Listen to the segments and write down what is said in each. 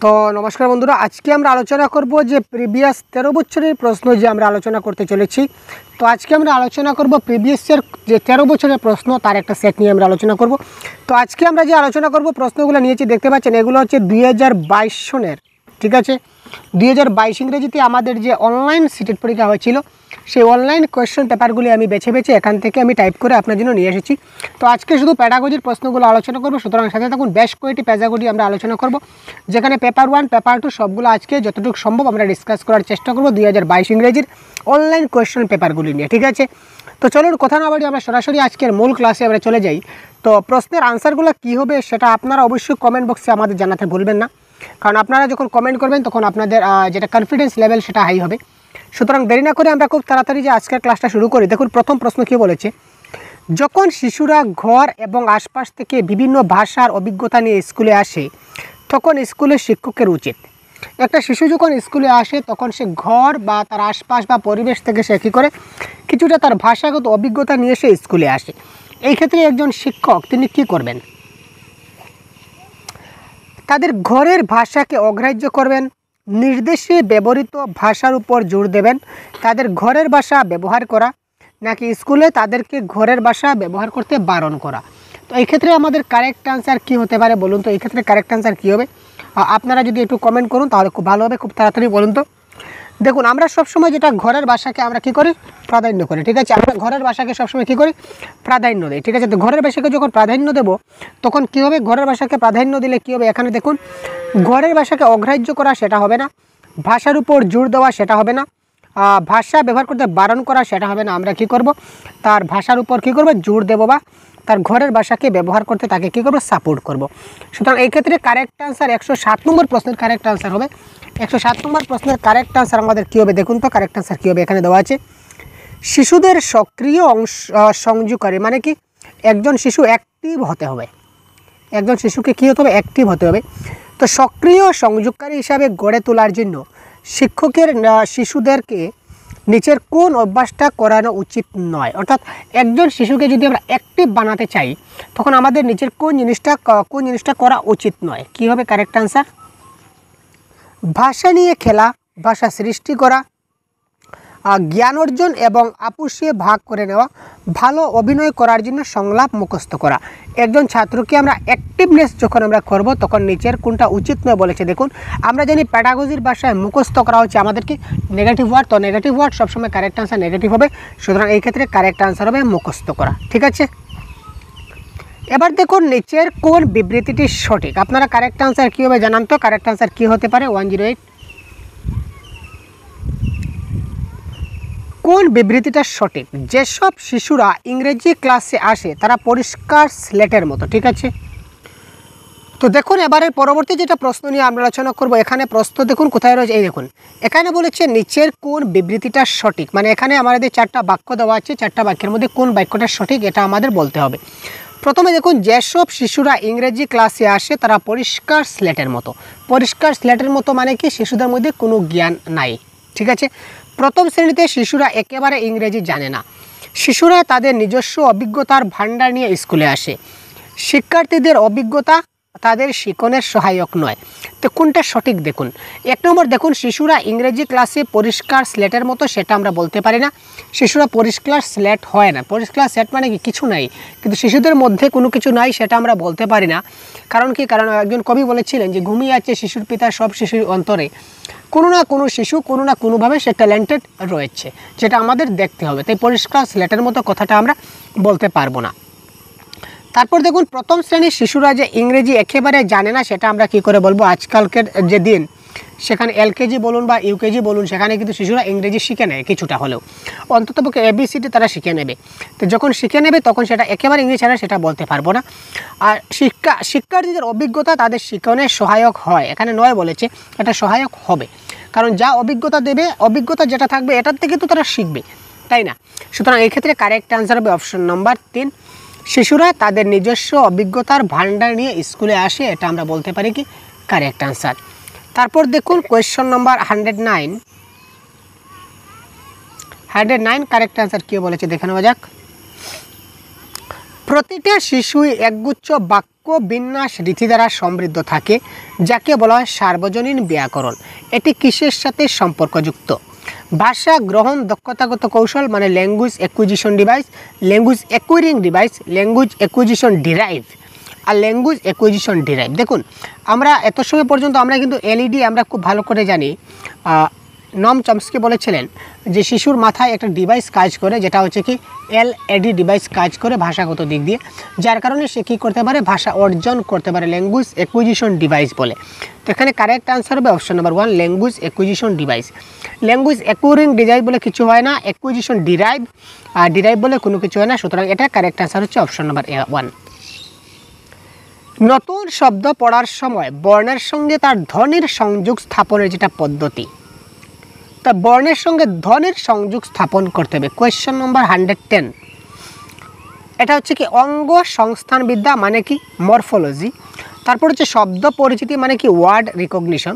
তো নমস্কার বন্ধুরা, আজকে আমরা আলোচনা করব যে প্রিভিয়াস 13 বছরের প্রশ্ন যে আমরা আলোচনা করতে চলেছি। তো আজকে আমরা আলোচনা করব প্রিভিয়াসের যে 13 বছরের প্রশ্ন তার একটা সেট নিয়ে আমরা আলোচনা করব। তো আজকে আমরা যে আলোচনা করব প্রশ্নগুলো নিয়েছি দেখতে পাচ্ছেন, এগুলো হচ্ছে 2022 সনের, ঠিক আছে। 2022 ইংরেজিতে আমাদের যে অনলাইন সিটেট পরীক্ষা হয়েছিল সেই অনলাইন কোয়েশ্চেন পেপারগুলি আমি বেছে বেছে এখান থেকে আমি টাইপ করে আপনার জন্য নিয়ে এসেছি। তো আজকে শুধু প্যাডাগজির প্রশ্নগুলো আলোচনা করব, সুতরাং সাথে থাকুন। বেশ কয়েকটি প্যাডাগজি আমরা আলোচনা করব, যেখানে পেপার 1 পেপার 2 সবগুলো আজকে যতটুকু সম্ভব আমরা ডিসকাস করার চেষ্টা করব 2022 ইংরেজির অনলাইন কোয়েশ্চেন পেপারগুলি নিয়ে, ঠিক আছে। তো চলুন কথা না বাড়ি আমরা সরাসরি আজকের মূল ক্লাসে আমরা চলে যাই। তো প্রশ্নের আনসারগুলো কী হবে সেটা আপনারা অবশ্যই কমেন্ট বক্সে আমাদের জানাতে ভুলবেন না, কারণ আপনারা যখন কমেন্ট করবেন তখন আপনাদের যেটা কনফিডেন্স লেভেল সেটা হাই হবে। সুতরাং দেরি না করে আমরা খুব তাড়াতাড়ি যে আজকের ক্লাসটা শুরু করি। দেখুন প্রথম প্রশ্ন কী বলেছে, যখন শিশুরা ঘর এবং আশপাশ থেকে বিভিন্ন ভাষার অভিজ্ঞতা নিয়ে স্কুলে আসে তখন স্কুলের শিক্ষকের উচিত। একটা শিশু যখন স্কুলে আসে তখন সে ঘর বা তার আশপাশ বা পরিবেশ থেকে সে কী করে কিছুটা তার ভাষাগত অভিজ্ঞতা নিয়ে সে স্কুলে আসে। এই ক্ষেত্রে একজন শিক্ষক তিনি কী করবেন? তাদের ঘরের ভাষাকে অগ্রাহ্য করবেন, নির্দেশে ব্যবহৃত ভাষার উপর জোর দেবেন, তাদের ঘরের ভাষা ব্যবহার করা, নাকি স্কুলে তাদেরকে ঘরের ভাষা ব্যবহার করতে বারণ করা? তো এই ক্ষেত্রে আমাদের কারেক্ট আনসার কী হতে পারে বলুন তো? এই ক্ষেত্রে কারেক্ট আনসার কী হবে? আপনারা যদি একটু কমেন্ট করুন তাহলে খুব ভালো হবে, খুব তাড়াতাড়ি বলুন তো। দেখুন আমরা সবসময় যেটা ঘরের ভাষাকে আমরা কী করি, প্রাধান্য করি, ঠিক আছে। আমরা ঘরের ভাষাকে সবসময় কী করি, প্রাধান্য দিই, ঠিক আছে। তো ঘরের ভাষাকে যখন প্রাধান্য দেবো তখন কী হবে, ঘরের ভাষাকে প্রাধান্য দিলে কী হবে, এখানে দেখুন ঘরের ভাষাকে অগ্রাহ্য করা সেটা হবে না, ভাষার উপর জোর দেওয়া সেটা হবে না, ভাষা ব্যবহার করতে বারণ করা সেটা হবে না। আমরা কী করব, তার ভাষার উপর কী করব, জোর দেবো বা তার ঘরের ভাষাকে ব্যবহার করতে তাকে কী করবো, সাপোর্ট করব। সুতরাং এই ক্ষেত্রে কারেক্ট আনসার 107 নম্বর প্রশ্নের কারেক্ট আনসার হবে। 107 নম্বর প্রশ্নের কারেক্ট আনসার আমাদের কী হবে দেখুন তো। কারেক্ট আনসার কী হবে এখানে দেওয়া আছে, শিশুদের সক্রিয় সংযোগকারী, মানে কি একজন শিশু অ্যাক্টিভ হতে হবে, একজন শিশুকে কী হতে হবে, অ্যাক্টিভ হতে হবে। তো সক্রিয় সংযোগকারী হিসাবে গড়ে তোলার জন্য শিক্ষকের শিশুদেরকে নিচের কোন অভ্যাসটা করানো উচিত নয়? অর্থাৎ একজন শিশুকে যদি আমরা অ্যাক্টিভ বানাতে চাই তখন আমাদের নিচের কোন জিনিসটা করা উচিত নয়? কী হবে কারেক্ট আনসার? ভাষা নিয়ে খেলা, ভাষা সৃষ্টি করা, জ্ঞান অর্জন এবং আপুসিয়ে ভাগ করে নেওয়া, ভালো অভিনয় করার জন্য সংলাপ মুখস্থ করা। একজন ছাত্রকে আমরা অ্যাক্টিভনেস যখন আমরা করব তখন নিচের কোনটা উচিত নয় বলেছে। দেখুন আমরা জানি প্যাডাগজির ভাষায় মুখস্থ করা হচ্ছে আমাদেরকে নেগেটিভ ওয়ার্ড, তো নেগেটিভ ওয়ার্ড সবসময় কারেক্ট আনসার নেগেটিভ হবে। সুতরাং এই ক্ষেত্রে কারেক্ট আনসার হবে মুখস্থ করা, ঠিক আছে। এবার দেখুন নিচের কোন বিবৃতিটি সঠিক? আপনারা কারেক্ট আনসার কী হবে জানান তো। কারেক্ট আনসার কী হতে পারে? 108। কোন বিবৃতিটা সঠিক? যেসব শিশুরা ইংরেজি ক্লাসে আসে তারা পরিষ্কার স্লেটের মতো, ঠিক আছে। তো দেখুন এবারে পরবর্তী যেটা প্রশ্ন নিয়ে আমরা আলোচনা করব, এখানে প্রশ্ন দেখুন কোথায় রয়েছে, এই দেখুন এখানে বলেছে নিচের কোন বিবৃতিটা সঠিক। মানে এখানে আমাদের 4টা বাক্য দেওয়া আছে, 4টা বাক্যের মধ্যে কোন বাক্যটা সঠিক এটা আমাদের বলতে হবে। প্রথমে দেখুন, যেসব শিশুরা ইংরেজি ক্লাসে আসে তারা পরিষ্কার স্লেটের মতো। পরিষ্কার স্লেটের মতো মানে কি, শিশুদের মধ্যে কোনো জ্ঞান নাই, ঠিক আছে। প্রথম শ্রেণীতে শিশুরা একেবারে ইংরেজি জানে না, শিশুরা তাদের নিজস্ব অভিজ্ঞতার ভাণ্ডার নিয়ে স্কুলে আসে, শিক্ষার্থীদের অভিজ্ঞতা তাদের শিক্ষণের সহায়ক নয়। তো কোনটা সঠিক দেখুন। 1 নম্বর দেখুন, শিশুরা ইংরেজি ক্লাসে পরিষ্কার স্লেটের মতো, সেটা আমরা বলতে পারি না। শিশুরা পরিষ্কার স্লেট হয় না। পরিষ্কার স্লেট মানে কি, কিছু নাই, কিন্তু শিশুদের মধ্যে কোনো কিছু নাই সেটা আমরা বলতে পারি না। কারণ কি, কারণ একজন কবি বলেছিলেন যে ঘুমিয়ে আছে শিশুর পিতা সব শিশুর অন্তরে, কোনো না কোনো শিশু কোনো না কোনোভাবে সে ট্যালেন্টেড রয়েছে, যেটা আমাদের দেখতে হবে। তাই পরিষ্কার স্লেটের মতো কথাটা আমরা বলতে পারবো না। তারপর দেখুন, প্রথম শ্রেণীর শিশুরা যে ইংরেজি একেবারে জানে না সেটা আমরা কি করে বলবো? আজকালকের যে দিন সেখানে এলকেজি বলুন বা ইউকেজি বলুন, সেখানে কিন্তু শিশুরা ইংরেজি শিখে নেয় কিছুটা হলেও, অন্ততপক্ষে ABCD তারা শিখে নেবে। তো যখন শিখে নেবে তখন সেটা একেবারে ইংরেজি ছাড়া সেটা বলতে পারবো না। আর শিক্ষার্থীদের অভিজ্ঞতা তাদের শিক্ষণের সহায়ক হয়, এখানে নয় বলেছে, এটা সহায়ক হবে। কারণ যা অভিজ্ঞতা দেবে, অভিজ্ঞতা যেটা থাকবে এটার থেকে তো তারা শিখবে, তাই না? সুতরাং এই ক্ষেত্রে কারেক্ট আনসার হবে অপশন নম্বর 3, শিশুরা তাদের নিজস্ব অভিজ্ঞতার ভাণ্ডার নিয়ে স্কুলে আসে, এটা আমরা বলতে পারি কি কারেক্ট আনসার। তারপর দেখুন কোয়েশ্চন নম্বর 109 কারেক্ট আনসার কী বলেছে দেখে নেওয়া যাক। প্রতিটা শিশুই একগুচ্ছ বাক্য বিন্যাস রীতি দ্বারা সমৃদ্ধ থাকে, যাকে বলা হয় সার্বজনীন ব্যাকরণ। এটি কিসের সাথে সম্পর্কযুক্ত? ভাষা গ্রহণ দক্ষতাগত কৌশল মানে language acquisition device, language acquiring device, language acquisition derive আর ল্যাঙ্গুয়েজ অ্যাকুইজিশন ডিরাইভ। দেখুন আমরা এত সময় পর্যন্ত আমরা কিন্তু এলইডি আমরা খুব ভালো করে জানি। নম চমস্কি বলেছিলেন যে শিশুর মাথায় একটা ডিভাইস কাজ করে, যেটা হচ্ছে কি এলইডি ডিভাইস কাজ করে ভাষাগত দিক দিয়ে, যার কারণে সে কী করতে পারে, ভাষা অর্জন করতে পারে, ল্যাঙ্গুয়েজ অ্যাকুইজিশন ডিভাইস বলে। তো এখানে কারেক্ট আনসার হবে option number 1, language acquisition device. Language acquiring device বলে কিছু হয় না, অ্যাকুইজিশন ডিরাইভ আর ডিরাইভ বলে কোনো কিছু হয় না, সুতরাং এটা কারেক্ট আনসার হচ্ছে অপশন নাম্বার 1। নতুন শব্দ পড়ার সময় বর্ণের সঙ্গে তার ধ্বনির সংযোগ স্থাপনের যেটা পদ্ধতি, তা বর্ণের সঙ্গে ধ্বনির সংযোগ স্থাপন করতে হবে। কোয়েশ্চেন নম্বর 110, এটা হচ্ছে কি অঙ্গ সংস্থানবিদ্যা মানে কি মরফোলজি, তারপর হচ্ছে শব্দ পরিচিতি মানে কি ওয়ার্ড রিকগনিশন,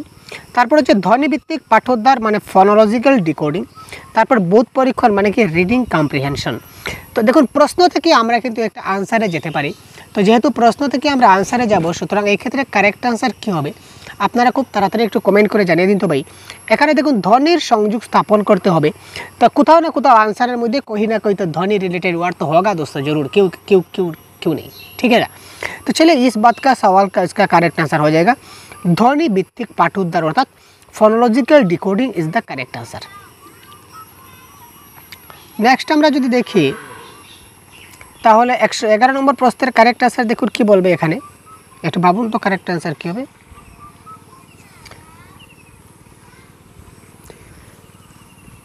তারপর হচ্ছে ধ্বনিভিত্তিক পাঠোদ্ধার মানে ফনোলজিক্যাল ডিকোডিং, তারপর বোধ পরীক্ষণ মানে কি রিডিং কম্প্রিহেনশন। তো দেখুন প্রশ্ন থেকে আমরা কিন্তু একটা আনসারে যেতে পারি, তো যেহেতু প্রশ্ন থেকে আমরা আনসারে যাব, সুতরাং এই ক্ষেত্রে কারেক্ট আনসার কী হবে আপনারা খুব তাড়াতাড়ি একটু কমেন্ট করে জানিয়ে দিন। তো ভাই এখানে দেখুন ধ্বনির সংযোগ স্থাপন করতে হবে, তো কোথাও না কোথাও आंसर मुझे कोई ना कोई तो ध्वनि रिलेटेड वर्ड तो होगा दोस्तों, जरूर। क्यों क्यों क्यों क्यों नहीं, ठीक है ना। तो चलिए इस बात का सवाल का इसका करेक्ट आंसर हो जाएगा ध्वनि भित्तिक पाठोद्धार अर्थात phonological decoding is the correct answer. Next আমরা যদি দেখি তাহলে 111 নম্বর প্রশ্নের কারেক্ট आंसर দেখুন কি বলবে এখানে, একটু ভাবুন তো কারেক্ট आंसर কি হবে।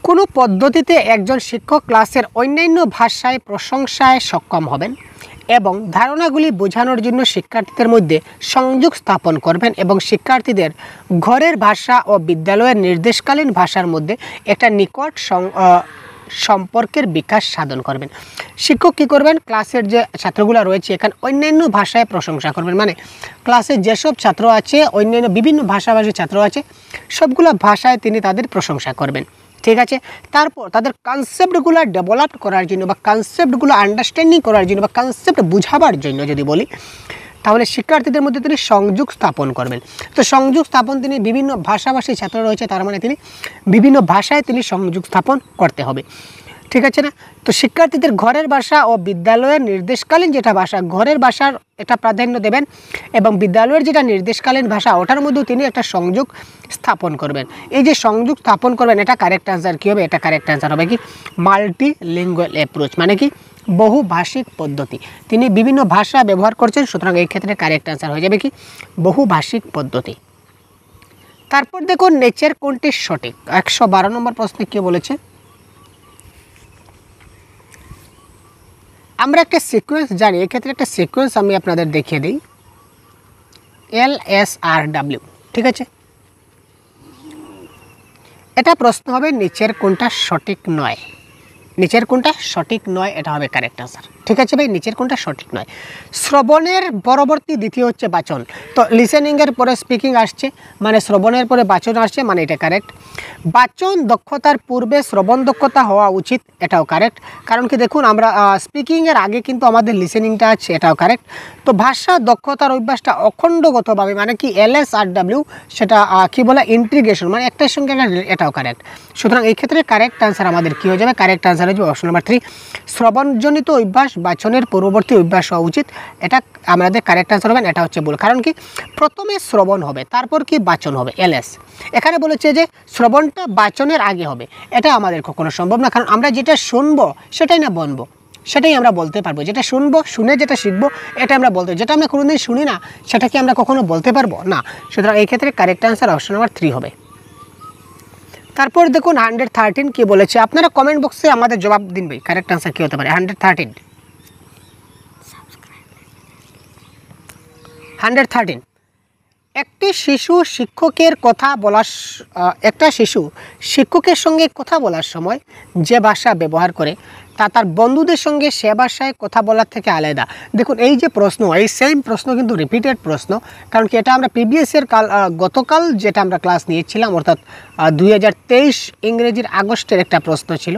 কোনো পদ্ধতিতে একজন শিক্ষক ক্লাসের অন্যান্য ভাষায় প্রশংসায় সক্ষম হবেন এবং ধারণাগুলি বোঝানোর জন্য শিক্ষার্থীদের মধ্যে সংযোগ স্থাপন করবেন এবং শিক্ষার্থীদের ঘরের ভাষা ও বিদ্যালয়ের নির্দেশকালীন ভাষার মধ্যে একটা নিকট সম্পর্কের বিকাশ সাধন করবেন। শিক্ষক কী করবেন, ক্লাসের যে ছাত্রগুলো রয়েছে এখানে অন্যান্য ভাষায় প্রশংসা করবেন, মানে ক্লাসে যেসব ছাত্র আছে অন্যান্য বিভিন্ন ভাষাভাষী ছাত্র আছে সবগুলো ভাষায় তিনি তাদের প্রশংসা করবেন, ঠিক আছে। তারপর তাদের কনসেপ্টগুলো ডেভেলপ করার জন্য বা কনসেপ্টগুলো আন্ডারস্ট্যান্ডিং করার জন্য বা কনসেপ্ট বুঝাবার জন্য যদি বলি, তাহলে শিক্ষার্থীদের মধ্যে তিনি সংযোগ স্থাপন করবেন। তো সংযোগ স্থাপন তিনি বিভিন্ন ভাষাভাষী ছাত্র রয়েছে, তার মানে তিনি বিভিন্ন ভাষায় তিনি সংযোগ স্থাপন করতে হবে, ঠিক আছে না। তো শিক্ষার্থীদের ঘরের ভাষা ও বিদ্যালয়ের নির্দেশকালীন যেটা ভাষা, ঘরের ভাষার এটা প্রাধান্য দেবেন এবং বিদ্যালয়ের যেটা নির্দেশকালীন ভাষা ওটার মধ্যেও তিনি একটা সংযোগ স্থাপন করবেন। এই যে সংযোগ স্থাপন করবেন এটা কারেক্ট আনসার কী হবে, এটা কারেক্ট আনসার হবে কি মাল্টিলিঙ্গুয়াল অ্যাপ্রোচ, মানে কি বহুভাষিক পদ্ধতি। তিনি বিভিন্ন ভাষা ব্যবহার করছেন, সুতরাং এই ক্ষেত্রে কারেক্ট আনসার হয়ে যাবে কি বহুভাষিক পদ্ধতি। তারপর দেখুন নেচার কোনটি সঠিক, 112 নম্বর প্রশ্নে কী বলেছে, আমরা একটা সিকোয়েন্স জানি, এক্ষেত্রে একটা সিকোয়েন্স আমি আপনাদের দেখিয়ে দিই LSRW, ঠিক আছে। এটা প্রশ্ন হবে নিচের কোনটা সঠিক নয়, নিচের কোনটা সঠিক নয় এটা হবে কারেক্ট আনসার, ঠিক আছে ভাই। নিচের কোনটা সঠিক নয়, শ্রবণের পরবর্তী দ্বিতীয় হচ্ছে বাচন, তো লিসেনিংয়ের পরে স্পিকিং আসছে মানে শ্রবণের পরে বাচন আসছে মানে এটা কারেক্ট। বাচন দক্ষতার পূর্বে শ্রবণ দক্ষতা হওয়া উচিত, এটাও কারেক্ট, কারণ কি দেখুন আমরা স্পিকিংয়ের আগে কিন্তু আমাদের লিসেনিংটা আছে, এটাও কারেক্ট। তো ভাষা দক্ষতার অভ্যাসটা অখণ্ডগতভাবে মানে কি LSRW সেটা কি বলে ইন্টিগ্রেশন মানে একটার সঙ্গে এটাও কারেক্ট, সুতরাং এই ক্ষেত্রে কারেক্ট আনসার আমাদের কী হয়ে যাবে, কারেক্ট আনসার হয়ে যাবে অপশন নাম্বার 3 শ্রবণজনিত অভ্যাস বাচনের পূর্ববর্তী অভ্যাস হওয়া উচিত, এটা আমাদের কারেক্ট আনসার হবে। এটা হচ্ছে ভুল, কারণ কি প্রথমে শ্রবণ হবে তারপর কি বাচন হবে LS, এখানে বলেছে যে শ্রবণটা বাচনের আগে হবে, এটা আমাদের কখনো সম্ভব না, কারণ আমরা যেটা শুনবো সেটাই না বলবো, সেটাই আমরা বলতে পারবো, যেটা শুনবো শুনে যেটা শিখবো এটা আমরা বলতে, যেটা আমরা কোনোদিন শুনি না সেটা কি আমরা কখনো বলতে পারবো না, সুতরাং এই ক্ষেত্রে কারেক্ট আনসার অপশন নাম্বার 3 হবে। তারপর দেখুন 113 কি বলেছে, আপনারা কমেন্ট বক্সে আমাদের জবাব দিন ভাই, কারেক্ট আনসার কী হতে পারে 113 একটি শিশু শিক্ষকের কথা বলার একটা শিশু শিক্ষকের সঙ্গে কথা বলার সময় যে ভাষা ব্যবহার করে তা তার বন্ধুদের সঙ্গে সে ভাষায় কথা বলার থেকে আলাদা। দেখুন এই যে প্রশ্ন, এই সেম প্রশ্ন কিন্তু রিপিটেড প্রশ্ন, কারণ কি এটা আমরা প্রিভিয়াসের গতকাল যেটা আমরা ক্লাস নিয়েছিলাম অর্থাৎ 2023 ইংরেজির আগস্টের একটা প্রশ্ন ছিল,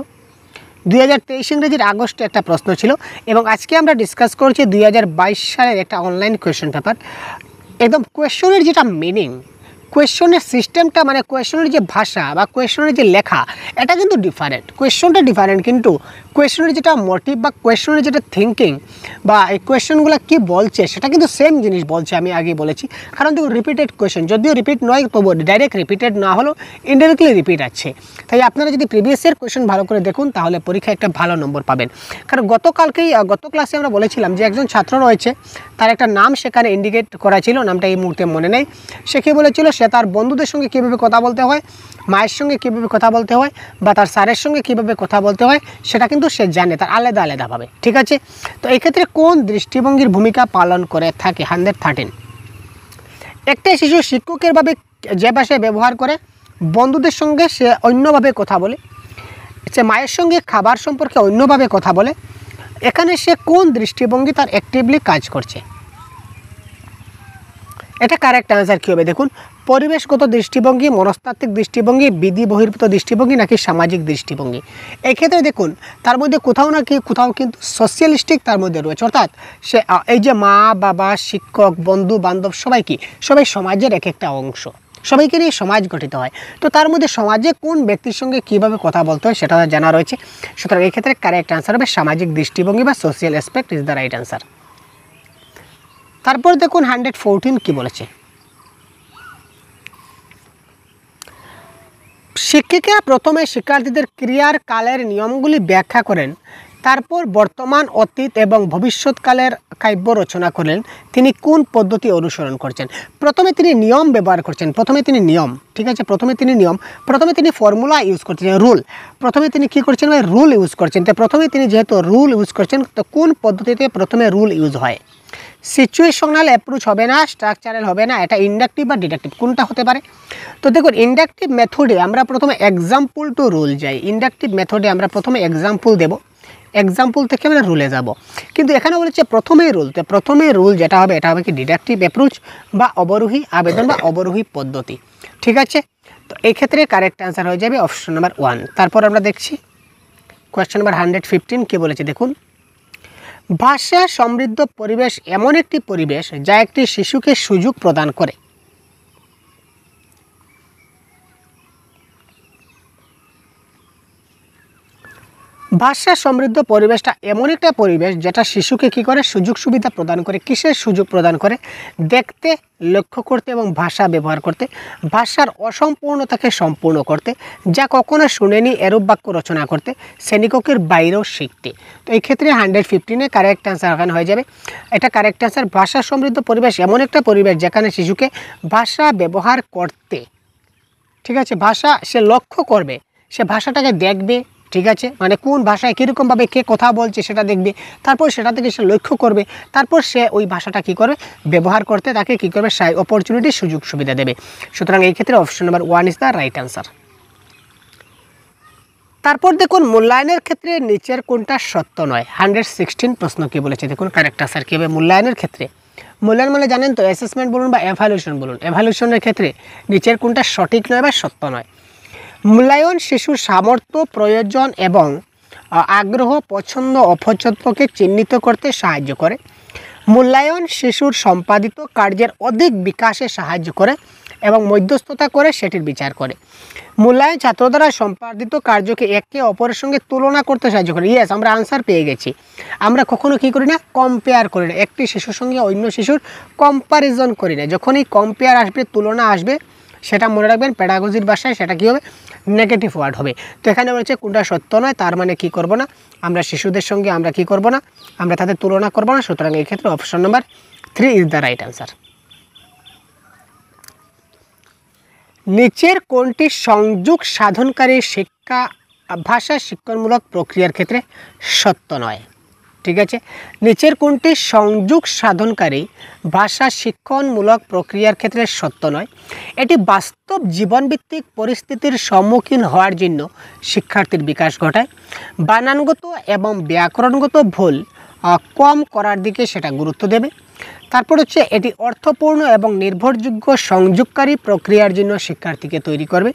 2023 ইংরেজির আগস্টে একটা প্রশ্ন ছিল এবং আজকে আমরা ডিসকাস করছি 2022 সালের একটা অনলাইন কোয়েশ্চেন পেপার। একদম কোয়েশ্চনের যেটা মিনিং, কোয়েশ্চনের সিস্টেমটা মানে কোয়েশ্চনের যে ভাষা বা কোয়েশ্চনের যে লেখা এটা কিন্তু ডিফারেন্ট, কোয়েশ্চনটা ডিফারেন্ট, কিন্তু কোয়েশ্চনের যেটা মোটিভ বা কোয়েশ্চনের যেটা থিঙ্কিং বা এই কোয়েশ্চনগুলো কী বলছে সেটা কিন্তু সেম জিনিস বলছে, আমি আগেই বলেছি। কারণ দেখুন রিপিটেড কোয়েশ্চেন, যদিও রিপিট নয় তবু ডাইরেক্ট রিপিটেড না হলেও ইনডাইরেক্টলি রিপিট আছে। তাই আপনারা যদি প্রিভিয়াস ইয়ার কোয়েশ্চেন ভালো করে দেখুন তাহলে পরীক্ষায় একটা ভালো নম্বর পাবেন। কারণ গত ক্লাসে আমরা বলেছিলাম যে একজন ছাত্র রয়েছে, তার একটা নাম সেখানে ইন্ডিকেট করা ছিল, নামটা এই মুহূর্তে মনে নেই। সে কী বলেছিল, সে তার বন্ধুদের সঙ্গে কীভাবে কথা বলতে হয়, মায়ের সঙ্গে কীভাবে কথা বলতে হয় বা তার স্যারের সঙ্গে কীভাবে কথা বলতে হয় সেটা কিন্তু সে জানে, তার আলাদা আলাদাভাবে। ঠিক আছে, তো এই ক্ষেত্রে কোন দৃষ্টিভঙ্গির ভূমিকা পালন করে থাকে? 113। একটা শিশু শিক্ষকের ভাবে যে ভাষায় ব্যবহার করে, বন্ধুদের সঙ্গে সে অন্যভাবে কথা বলে, সে মায়ের সঙ্গে খাবার সম্পর্কে অন্যভাবে কথা বলে, এখানে সে কোন দৃষ্টিভঙ্গি তার অ্যাক্টিভলি কাজ করছে? এটা কারেক্ট অ্যান্সার কী হবে? দেখুন, পরিবেশগত দৃষ্টিভঙ্গি, মনস্তাত্ত্বিক দৃষ্টিভঙ্গি, বিধি বহির্ভূত দৃষ্টিভঙ্গি নাকি সামাজিক দৃষ্টিভঙ্গি। এক্ষেত্রে দেখুন তার মধ্যে কোথাও কিন্তু সোশিয়ালিস্টিক তার মধ্যে রয়েছে, অর্থাৎ সে এই যে মা বাবা শিক্ষক বন্ধু বান্ধব সবাই সমাজের এক একটা অংশ, সবাইকে নিয়ে সমাজ গঠিত হয়। তো তার মধ্যে সমাজে কোন ব্যক্তির সঙ্গে কীভাবে কথা বলতে হয় সেটা জানা রয়েছে। সুতরাং এই ক্ষেত্রে কারেক্ট অ্যান্সার হবে সামাজিক দৃষ্টিভঙ্গি বা social aspect is the right answer. তারপর দেখুন 114 কি বলেছে, শিক্ষিকা প্রথমে শিক্ষার্থীদের ক্রিয়ার কালের নিয়মগুলি ব্যাখ্যা করেন, তারপর বর্তমান অতীত এবং ভবিষ্যৎকালের কাব্য রচনা করলেন। তিনি কোন পদ্ধতি অনুসরণ করছেন? প্রথমে তিনি নিয়ম ব্যবহার করছেন, প্রথমে তিনি ফর্মুলা ইউজ করছেন, রুল। প্রথমে তিনি কী করছেন? রুল ইউজ করছেন। তো প্রথমে তিনি যেহেতু রুল ইউজ করছেন, তো কোন পদ্ধতিতে প্রথমে রুল ইউজ হয়? সিচুয়েশনাল অ্যাপ্রোচ হবে না, স্ট্রাকচারাল হবে না, এটা ইন্ডাকটিভ বা ডিডাকটিভ, কোনটা হতে পারে? তো দেখুন, ইন্ডাকটিভ মেথডে আমরা প্রথমে এক্সাম্পল টু রুল যাই, ইন্ডাকটিভ মেথডে আমরা প্রথমে এক্সাম্পল দেব, এক্সাম্পল থেকে আমরা রুলে যাব। কিন্তু এখানে বলেছে প্রথমেই রুল, তো প্রথমে রুল যেটা হবে এটা হবে কি ডিডাকটিভ অ্যাপ্রোচ বা অবরোহী আবেদন বা অবরোহী পদ্ধতি। ঠিক আছে, তো এই ক্ষেত্রে কারেক্ট অ্যান্সার হয়ে যাবে অপশন নাম্বার 1। তারপর আমরা দেখছি কোয়েশ্চেন নাম্বার 115 কে বলেছে, দেখুন, ভাষা সমৃদ্ধ পরিবেশ এমন একটি পরিবেশ যা একটি শিশুকে সুযোগ প্রদান করে। ভাষা সমৃদ্ধ পরিবেশটা এমন একটা পরিবেশ যেটা শিশুকে কী করে? সুযোগ সুবিধা প্রদান করে। কিসের সুযোগ প্রদান করে? দেখতে, লক্ষ্য করতে এবং ভাষা ব্যবহার করতে, ভাষার অসম্পূর্ণতাকে সম্পূর্ণ করতে, যা কখনো শুনেনি এরূপ বাক্য রচনা করতে, শ্রেণীকক্ষের বাইরেও শিখতে। তো এই ক্ষেত্রে 115-এ কারেক্ট অ্যান্সার এখানে হয়ে যাবে। এটা কারেক্ট অ্যান্সার। ভাষা সমৃদ্ধ পরিবেশ এমন একটা পরিবেশ যেখানে শিশুকে ভাষা ব্যবহার করতে, ঠিক আছে, ভাষা সে লক্ষ্য করবে, সে ভাষাটাকে দেখবে, ঠিক আছে, মানে কোন ভাষায় কীরকমভাবে কে কথা বলছে সেটা দেখবে, তারপর সেটা থেকে সে লক্ষ্য করবে, তারপর সে ওই ভাষাটা কী করবে? ব্যবহার করতে তাকে কী করবে? অপরচুনিটি, সুযোগ সুবিধা দেবে। সুতরাং এই ক্ষেত্রে option number 1 is the right answer. তারপর দেখুন, মূল্যায়নের ক্ষেত্রে নিচের কোনটা সত্য নয়? 116 প্রশ্ন কী বলেছে, দেখুন কারেক্ট অ্যান্সার কী হবে? মূল্যায়নের ক্ষেত্রে, মূল্যায়ন মানে জানেন তো, অ্যাসেসমেন্ট বলুন বা এভালুয়েশন বলুন, এভালুয়েশনের ক্ষেত্রে নিচের কোনটা সঠিক নয় বা সত্য নয়? মূল্যায়ন শিশুর সামর্থ্য, প্রয়োজন এবং আগ্রহ, পছন্দ অপছন্দকে চিহ্নিত করতে সাহায্য করে। মূল্যায়ন শিশুর সম্পাদিত কার্যের অধিক বিকাশে সাহায্য করে এবং মধ্যস্থতা করে সেটির বিচার করে। মূল্যায়ন ছাত্র দ্বারা সম্পাদিত কার্যকে একে অপরের সঙ্গে তুলনা করতে সাহায্য করে। ইয়েস, আমরা আনসার পেয়ে গেছি। আমরা কখনো কী করি না? কম্পেয়ার করি না, একটি শিশুর সঙ্গে অন্য শিশুর কম্প্যারিজন করি না। যখনই কম্পেয়ার আসবে, তুলনা আসবে, সেটা মনে রাখবেন প্যাডাগজির ভাষায় সেটা কী হবে? নেগেটিভ ওয়ার্ড হবে। তো এখানে বলছে কোনটা সত্য নয়, তার মানে কী করব না? আমরা শিশুদের সঙ্গে আমরা কী করব না? আমরা তাদের তুলনা করব না। সুতরাং এই ক্ষেত্রে option number 3 is the right answer. নিচের কোনটি সংযোগ সাধনকারী ভাষা শিক্ষণমূলক প্রক্রিয়ার ক্ষেত্রে সত্য নয়? ঠিক আছে, নিচের কোনটি সংযোগ সাধনকারী ভাষা শিক্ষণমূলক প্রক্রিয়ার ক্ষেত্রে সত্য নয়? এটি বাস্তব জীবনভিত্তিক পরিস্থিতির সম্মুখীন হওয়ার জন্য শিক্ষার্থীর বিকাশ ঘটায়। বানানগত এবং ব্যাকরণগত ভুল কম করার দিকে সেটা গুরুত্ব দেবে। তারপর হচ্ছে এটি অর্থপূর্ণ এবং নির্ভরযোগ্য সংযোগকারী প্রক্রিয়ার জন্য শিক্ষার্থীকে তৈরি করবে।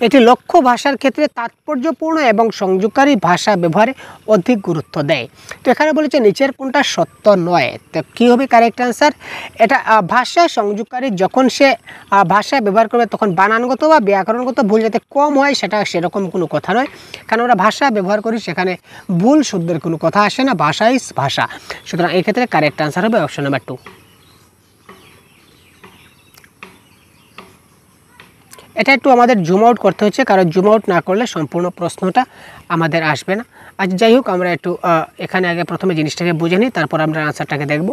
এটি লক্ষ্য ভাষার ক্ষেত্রে তাৎপর্যপূর্ণ এবং সংযোগকারী ভাষা ব্যবহারে অধিক গুরুত্ব দেয়। তো এখানে বলেছে নিচের কোনটা সত্য নয়, তো কী হবে কারেক্ট অ্যান্সার? এটা ভাষা সংযোগকারী যখন সে ভাষা ব্যবহার করবে তখন বানানগত বা ব্যাকরণগত ভুল যাতে কম হয় সেটা সেরকম কোনো কথা নয়, কারণ আমরা ভাষা ব্যবহার করি সেখানে ভুল শুদ্ধের কোনো কথা আসে না, ভাষাই ভাষা। সুতরাং এই ক্ষেত্রে কারেক্ট অ্যান্সার হবে অপশন নাম্বার 2। এটা একটু আমাদের জুম আউট করতে হচ্ছে, কারণ জুম আউট না করলে সম্পূর্ণ প্রশ্নটা আমাদের আসবে না। আজ যাই হোক, আমরা একটু এখানে আগে প্রথমে জিনিসটাকে বুঝে নিই, তারপর আমরা আনসারটাকে দেখব।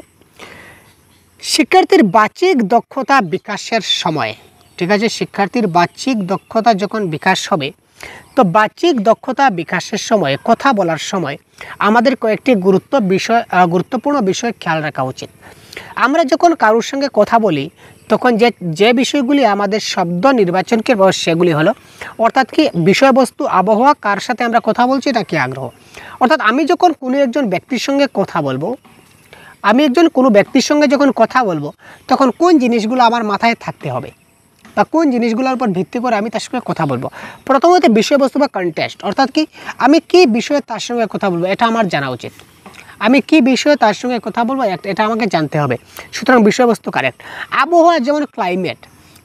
শিক্ষার্থীর বাচিক দক্ষতা বিকাশের সময়, ঠিক আছে, শিক্ষার্থীর বাচিক দক্ষতা যখন বিকাশ হবে, তো বাচিক দক্ষতা বিকাশের সময় কথা বলার সময় আমাদের কয়েকটি গুরুত্বপূর্ণ বিষয় খেয়াল রাখা উচিত। আমরা যখন কারোর সঙ্গে কথা বলি তখন যে বিষয়গুলি আমাদের শব্দ নির্বাচনকে সেগুলি হলো, অর্থাৎ কি বিষয়বস্তু, আবহাওয়া, কার সাথে আমরা কথা বলছি, এটা কি আগ্রহ। অর্থাৎ আমি যখন কোনো একজন ব্যক্তির সঙ্গে কথা বলবো, কোনো ব্যক্তির সঙ্গে যখন কথা বলবো তখন কোন জিনিসগুলো আমার মাথায় থাকতে হবে বা কোন জিনিসগুলোর উপর ভিত্তি করে আমি তার সঙ্গে কথা বলবো। প্রথমত বিষয়বস্তু বা কনটেক্সট, অর্থাৎ কি আমি কী বিষয়ে তার সঙ্গে কথা বলবো এটা আমার জানা উচিত। আমি কী বিষয়ে তার সঙ্গে কথা বলবো এটা আমাকে জানতে হবে। সুতরাং বিষয়বস্তু কারেক্ট। আবহাওয়া যেমন ক্লাইমেট,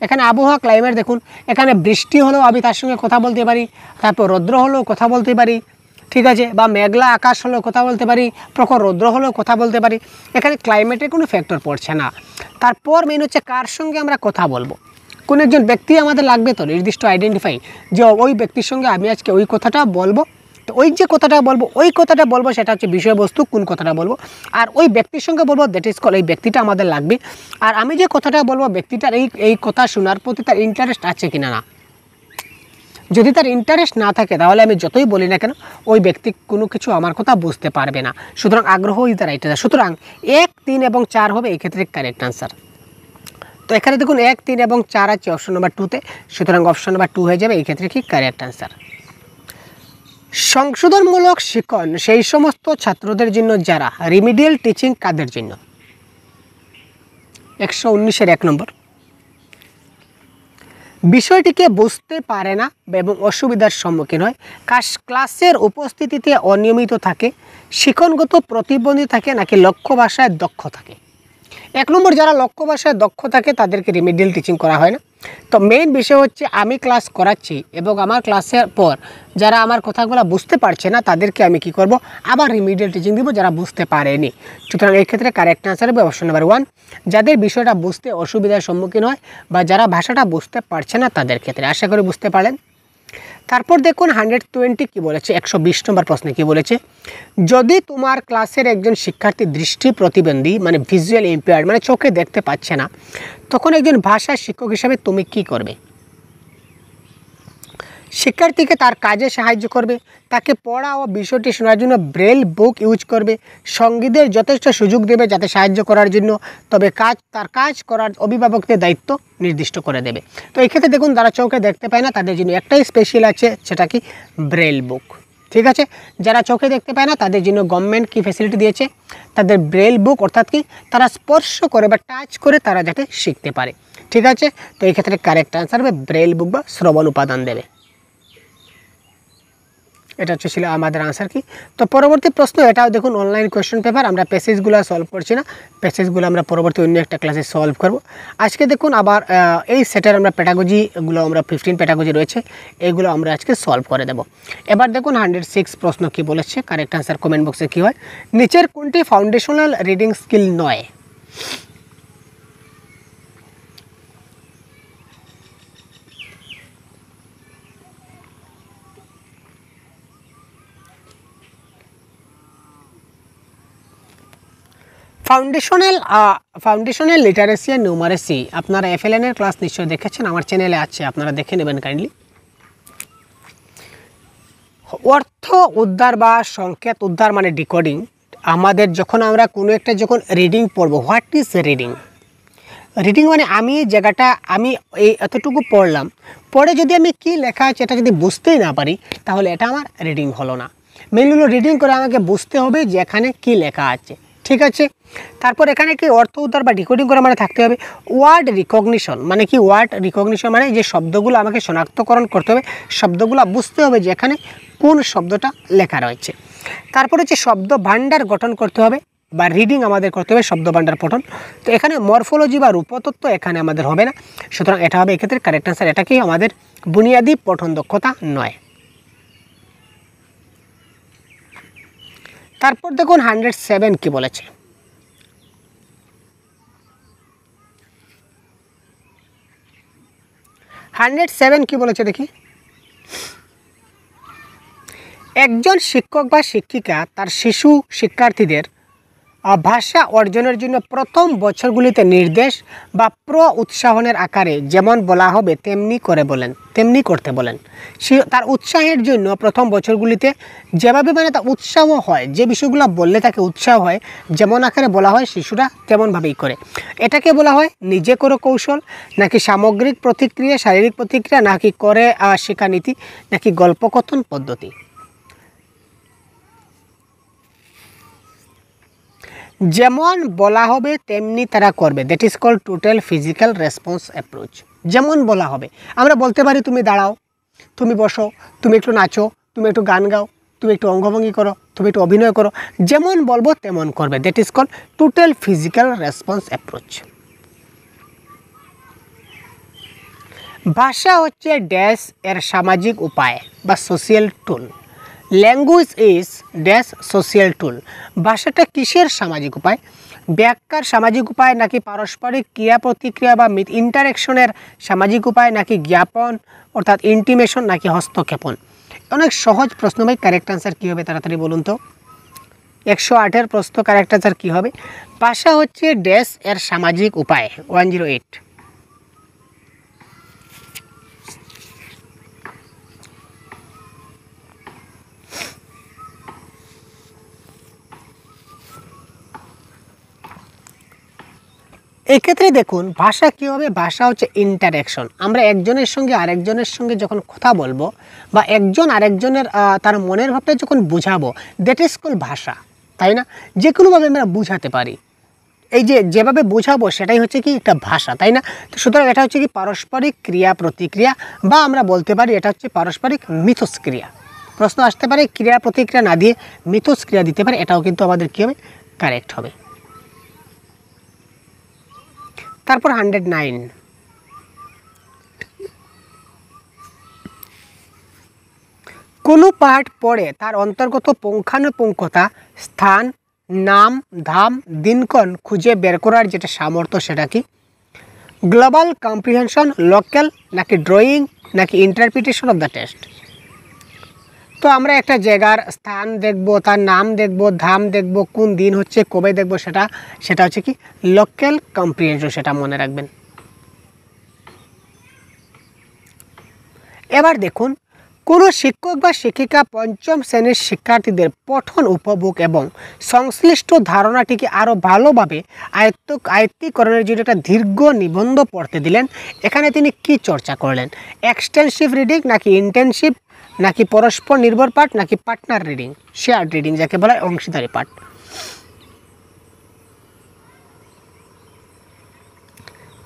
এখানে আবহাওয়া ক্লাইমেট দেখুন, এখানে বৃষ্টি হলেও আমি তার সঙ্গে কথা বলতে পারি, তারপর রৌদ্র হলেও কথা বলতে পারি, ঠিক আছে, বা মেঘলা আকাশ হলেও কথা বলতে পারি, প্রখর রৌদ্র হলেও কথা বলতে পারি। এখানে ক্লাইমেটের কোনো ফ্যাক্টর পড়ছে না। তারপর মেন হচ্ছে কার সঙ্গে আমরা কথা বলবো। কোন একজন ব্যক্তি আমাদের লাগবে তো নির্দিষ্ট আইডেন্টিফাই, যে ওই ব্যক্তির সঙ্গে আমি আজকে ওই কথাটা বলবো। তো ওই যে কথাটা বলবো সেটা হচ্ছে বিষয়বস্তু, কোন কথাটা বলবো, আর ওই ব্যক্তির সঙ্গে বলবো দ্যাট ইজ কল, এই ব্যক্তিটা আমাদের লাগবে। আর আমি যে কথাটা বলবো ব্যক্তিটার এই কথা শোনার প্রতি তার ইন্টারেস্ট আছে কিনা না। যদি তার ইন্টারেস্ট না থাকে তাহলে আমি যতই বলি না কেন ওই ব্যক্তি কোনো কিছু আমার কথা বুঝতে পারবে না। সুতরাং আগ্রহ ইজ দ্য রাইট আনসার। সুতরাং 1, 3 এবং 4 হবে এই ক্ষেত্রে কারেক্ট আনসার। তো এখানে দেখুন 1, 3 এবং 4 আছে অপশন নাম্বার 2তে, সুতরাং অপশন নাম্বার 2 হয়ে যাবে এই ক্ষেত্রে কি কারেক্ট আনসার। সংশোধনমূলক শিক্ষণ সেই সমস্ত ছাত্রদের জন্য যারা রিমিডিয়াল টিচিং কাদের জন্য? 119-এর 1 নম্বর। বিষয়টিকে বুঝতে পারে না এবং অসুবিধার সম্মুখীন হয়, ক্লাসের উপস্থিতিতে অনিয়মিত থাকে, শিক্ষণগত প্রতিবন্ধী থাকে, নাকি লক্ষ্য ভাষায় দক্ষ থাকে। 1 নম্বর, যারা লক্ষ্য ভাষায় দক্ষ থাকে তাদেরকে রিমিডিয়াল টিচিং করা হয় না। তো মেইন বিষয় হচ্ছে আমি ক্লাস করাচ্ছি এবং আমার ক্লাসের পর যারা আমার কথাগুলো বুঝতে পারছে না তাদেরকে আমি কি করব, আবার রিমিডিয়াল টিচিং দিব যারা বুঝতে পারেনি। সুতরাং এই ক্ষেত্রে কারেক্ট আনসার হবে অপশন নাম্বার 1, যাদের বিষয়টা বুঝতে অসুবিধার সম্মুখীন হয় বা যারা ভাষাটা বুঝতে পারছে না তাদের ক্ষেত্রে। আশা করি বুঝতে পারেন। তারপর দেখুন 120 কি বলেছে, 120 নম্বর প্রশ্নে কি বলেছে, যদি তোমার ক্লাসের একজন শিক্ষার্থী দৃষ্টি প্রতিবন্ধী মানে ভিজুয়াল ইম্পেয়ার্ড মানে চোখে দেখতে পাচ্ছে না, তখন একজন ভাষা শিক্ষক হিসাবে তুমি কি করবে? শিক্ষার্থীকে তার কাজে সাহায্য করবে, তাকে পড়া ও বিষয়টি শোনার জন্য ব্রেল বুক ইউজ করবে, সঙ্গীদের যথেষ্ট সুযোগ দেবে যাতে সাহায্য করার জন্য, তবে তার কাজ করার অভিভাবকদের দায়িত্ব নির্দিষ্ট করে দেবে। তো এই ক্ষেত্রে দেখুন যারা চোখে দেখতে পায় না তাদের জন্য একটাই স্পেশাল আছে, সেটা কি ব্রেল বুক। ঠিক আছে, যারা চোখে দেখতে পায় না তাদের জন্য গভর্নমেন্ট কি ফ্যাসিলিটি দিয়েছে, তাদের ব্রেল বুক, অর্থাৎ কি তারা স্পর্শ করে বা টাচ করে তারা যাতে শিখতে পারে। ঠিক আছে, তো এই ক্ষেত্রে কারেক্ট আনসার হবে ব্রেল বুক বা শ্রবণ উপাদান দেবে। এটা ছিল আমাদের আনসার কি। তো পরবর্তী প্রশ্ন, এটাও দেখুন অনলাইন কোয়েশ্চেন পেপার, আমরা প্যাসেজগুলো সলভ করছি না, প্যাসেজগুলো আমরা পরবর্তী অন্য একটা ক্লাসে সলভ করব। আজকে দেখুন আবার এই সেটের আমরা প্যাটাগজিগুলো আমরা 15 প্যাটাগজি রয়েছে, এইগুলো আমরা আজকে সলভ করে দেব। এবার দেখুন 106 প্রশ্ন কি বলেছে, কারেক্ট আনসার কমেন্ট বক্সে কী হয়, নিচের কোনটি ফাউন্ডেশনাল রিডিং স্কিল নয়? ফাউন্ডেশনাল লিটারেসি অ্যান্ড নিউমারেসি আপনারা FLN এর ক্লাস নিশ্চয়ই দেখেছেন, আমার চ্যানেলে আছে, আপনারা দেখে নেবেন কাইন্ডলি। অর্থ উদ্ধার বা সংকেত উদ্ধার মানে ডিকোডিং, আমাদের যখন আমরা কোনো একটা যখন রিডিং পড়বো, হোয়াট ইজ রিডিং? রিডিং মানে আমি জায়গাটা আমি এই এতটুকু পড়লাম, পড়ে যদি আমি কি লেখা আছে এটা যদি বুঝতেই না পারি তাহলে এটা আমার রিডিং হলো না। মেনলি হলো রিডিং করে আমাকে বুঝতে হবে যে এখানে কী লেখা আছে, ঠিক আছে। তারপর এখানে কি অর্থ উদ্ধার বা ডিকোডিং করা মানে থাকতে হবে ওয়ার্ড রিকগনিশন, মানে কি ওয়ার্ড রিকগনিশন মানে যে শব্দগুলো আমাকে শনাক্তকরণ করতে হবে, শব্দগুলো বুঝতে হবে যে এখানে কোন শব্দটা লেখা রয়েছে। তারপর হচ্ছে শব্দ ভাণ্ডার গঠন করতে হবে বা রিডিং আমাদের করতে হবে, শব্দ ভাণ্ডার পঠন। তো এখানে মরফোলজি বা রূপতত্ত্ব এখানে আমাদের হবে না, সুতরাং এটা হবে এক্ষেত্রে কারেক্ট অ্যান্সার, এটা কি আমাদের বুনিয়াদী পঠন দক্ষতা নয়। তারপর দেখুন 107 কি বলেছে। 107 কি বলেছে দেখি। একজন শিক্ষক বা শিক্ষিকা তার শিশু শিক্ষার্থীদের ভাষা অর্জনের জন্য প্রথম বছরগুলিতে নির্দেশ বা উৎসাহনের আকারে যেমন বলা হবে তেমনি করতে বলেন। তার উৎসাহের জন্য প্রথম বছরগুলিতে যেভাবে মানে তার উৎসাহ হয়, যে বিষয়গুলো বললে তাকে উৎসাহ হয়, যেমন আকারে বলা হয় শিশুরা তেমনভাবেই করে। এটাকে বলা হয় নিজে করো কৌশল, নাকি সামগ্রিক প্রতিক্রিয়া, শারীরিক প্রতিক্রিয়া, নাকি করে শিক্ষানীতি, নাকি গল্পকথন পদ্ধতি। যেমন বলা হবে তেমনি তারা করবে, that is called total physical response approach. যেমন বলা হবে, আমরা বলতে পারি তুমি দাঁড়াও, তুমি বসো, তুমি একটু নাচো, তুমি একটু গান গাও, তুমি একটু অঙ্গভঙ্গি করো, তুমি একটু অভিনয় করো, যেমন বলবো তেমন করবে, that is called total physical response approach. ভাষা হচ্ছে ড্যাশ এর সামাজিক উপায় বা social tool. Language is dash social tool. ভাষাটা কিসের সামাজিক উপায়? ব্যাখ্যার সামাজিক উপায়, নাকি পারস্পরিক ক্রিয়া প্রতিক্রিয়া বা ইন্টারেকশনের সামাজিক উপায়, নাকি জ্ঞাপন অর্থাৎ ইন্টিমেশন, নাকি হস্তক্ষেপণ। অনেক সহজ প্রশ্ন ভাই, কারেক্ট আনসার কী হবে তাড়াতাড়ি বলুন তো। 108 প্রশ্ন, কারেক্ট আনসার কী হবে? ভাষা হচ্ছে ড্যাশ এর সামাজিক উপায়। 108। এক্ষেত্রে দেখুন ভাষা কী হবে, ভাষা হচ্ছে ইন্টারেকশন। আমরা একজনের সঙ্গে আরেকজনের সঙ্গে যখন কথা বলবো বা একজন আরেকজনের তার মনের ভাবটা যখন বুঝাবো, দ্যাট ইজ কল্ড ভাষা, তাই না? যে কোনোভাবে আমরা বুঝাতে পারি, এই যেভাবে বোঝাবো সেটাই হচ্ছে কি একটা ভাষা, তাই না? তো সুতরাং এটা হচ্ছে কি পারস্পরিক ক্রিয়া প্রতিক্রিয়া, বা আমরা বলতে পারি এটা হচ্ছে পারস্পরিক মিথস্ক্রিয়া। প্রশ্ন আসতে পারে ক্রিয়া প্রতিক্রিয়া না দিয়ে মিথস্ক্রিয়া দিতে পারে, এটাও কিন্তু আমাদের কী হবে, কারেক্ট হবে। তারপর 109। কোনো পাঠ পড়ে তার অন্তর্গত পুঙ্খানুপুঙ্খতা, স্থান, নাম, ধাম, দিনক্ষণ খুঁজে বের করার যেটা সামর্থ্য, সেটা কি? গ্লোবাল কম্প্রিহেনশন, লোকাল, নাকি ড্রয়িং, নাকি ইন্টারপ্রিটেশন অফ দ্য টেক্সট। তো আমরা একটা জায়গার স্থান দেখব, তার নাম দেখব, ধাম দেখব, কোন দিন হচ্ছে, কবে দেখব, সেটা হচ্ছে কি লোকাল কম্প্রিহেনশন, সেটা মনে রাখবেন। এবার দেখুন, কোনো শিক্ষক বা শিক্ষিকা পঞ্চম শ্রেণীর শিক্ষার্থীদের পঠন উপভোগ এবং সংশ্লিষ্ট ধারণাটিকে আরও ভালোভাবে আয়ত্তীকরণের জন্য একটা দীর্ঘ নিবন্ধ পড়তে দিলেন। এখানে তিনি কি চর্চা করলেন? এক্সটেন্সিভ রিডিং, নাকি ইন্টেনসিভ, নাকি পরস্পর নির্ভর পাঠ, নাকি পার্টনার রিডিং, শেয়ার্ড রিডিং যাকে বলা হয়, অংশীদারি পাঠ।